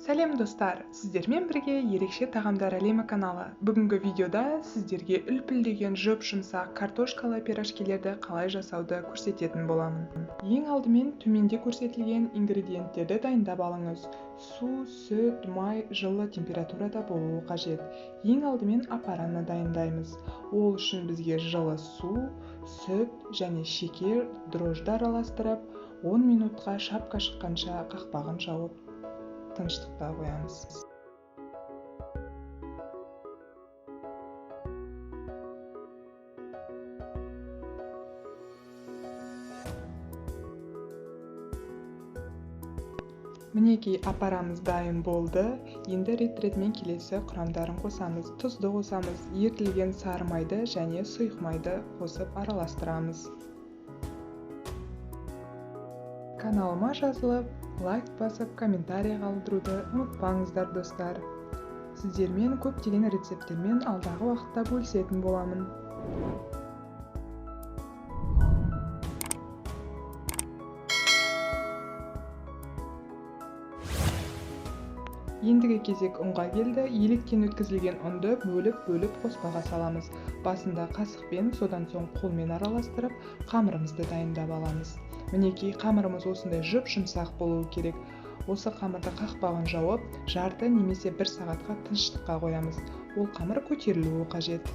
Сәлем достар, сіздермен бірге ерекше тағамдар әлемі каналы. Бүгінгі видеода сіздерге үлпілдеген жұп-жұмсақ картошкалы пирожкилерді қалай жасауды көрсететін боламын. Ең алдымен төменде көрсетілген ингредиенттерді дайындап алыңыз. Су, сүт, май жылы температурада болуы қажет. Ең алдымен аппараны дайындаймыз. Ол үшін бізге жылы су, сүт және шекер, дрожжды араластырып, 10 минутқа шапка шыққанша қақпағын жауып тыныштықта қоямыз. Мінекей аппарамыз дайын болды. Енді рет-ретімен келесі құрамдарын қосамыз. Тұзды қосамыз, ерітілген сары майды және сұйық майды қосып араластырамыз. Каналыма жазылып, лайк басып, комментарий қалдыруды ұмытпаңыздар достар. Сіздермен көптеген рецепттермен алдағы уақытта бөлісетін боламын. Ендігі кезек ұнға келді. Електен өткізілген ұнды бөліп қоспаға саламыз. Басында қасықпен, содан соң қолмен араластырып, қамырымызды дайындап аламыз. Мінекей қамырымыз осындай жұп-жұмсақ болуы керек. Осы қамырды қақпағын жауып, жарты немесе 1 сағатқа тыныштыққа қоямыз. Ол қамыр көтерілуі қажет.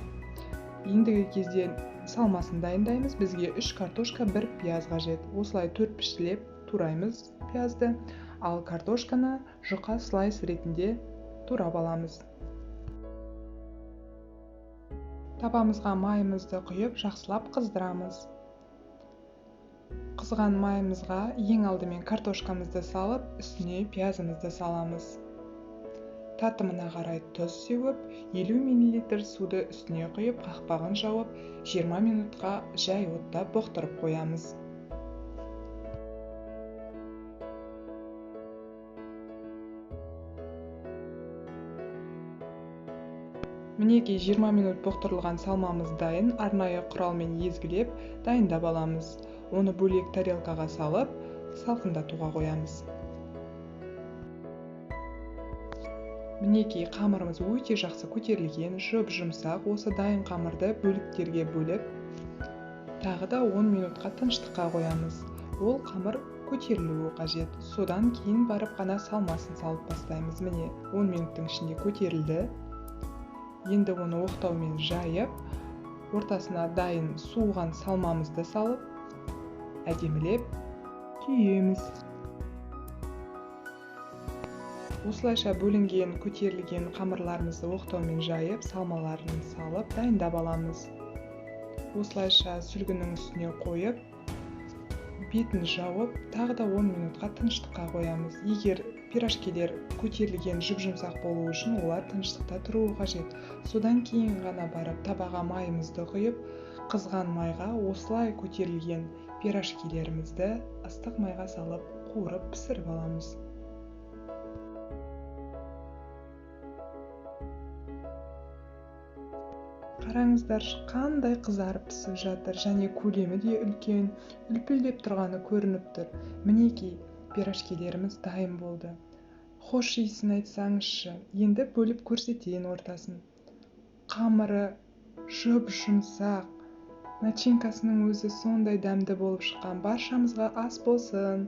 Ендігі кезде салмасын дайындаймыз. Бізге 3 картошка, 1 пияз қажет. Осылай 4-піштілеп тураймыз пиязды. Ал картошканы жұқа слайс ретінде турап аламыз. Табамызға майымызды құйып, жақсылап қыздырамыз. Қызған майымызға ең алдымен картошкамызды салып, үстіне пиязымызды саламыз. Татымына қарай тұз сеуіп, 50 мл суды үстіне құйып, қақпағын жауып, 20 минутқа жай отта боқтырып қоямыз. Мінекей 20 минут боқтырылған салмамыз дайын. Арнайы құралмен езгілеп дайындап аламыз. Оны бөлек тарелкаға салып, салқындатуға қоямыз. Мінекей қамырымыз өте жақсы көтерілген, жұп-жұмсақ. Осы дайын қамырды бөліктерге бөліп, тағы да 10 минутқа тыныштыққа қоямыз. Ол қамыр көтерілуі қажет. Содан кейін барып қана салмасын салып бастаймыз. Міне 10 минуттың ішінде көтерілді. Енді оны оқтаумен жайып, ортасына дайын суыған салмамызды салып, әдемілеп түйеміз. Осылайша бөлінген, көтерілген қамырларымызды оқтаумен жайып, салмаларын салып, дайындап аламыз. Осылайша сүлгінің үстіне қойып, бетін жауып, тағы да 10 минутқа тыныштыққа қоямыз. Егер пирожкилер көтерілген жұп-жұмсақ болу үшін олар тыныштықта тұруы қажет. Содан кейін ғана барып табаға майымызды құйып, қызған майға осылай көтерілген пирожкилерімізді ыстық майға салып, қуырып пісіріп аламыз. Қараңыздар, қандай қызарып пісіп жатыр, және көлемі де үлкен, үлпілдеп тұрғаны көрініп тұр. Мінекей пирожкилеріміз дайын болды. Хош иісін айтсаңызшы, енді бөліп көрсетейін ортасын. Қамыры жұп-жұмсақ, начинкасының өзі сондай дәмді болып шыққан. Баршамызға ас болсын.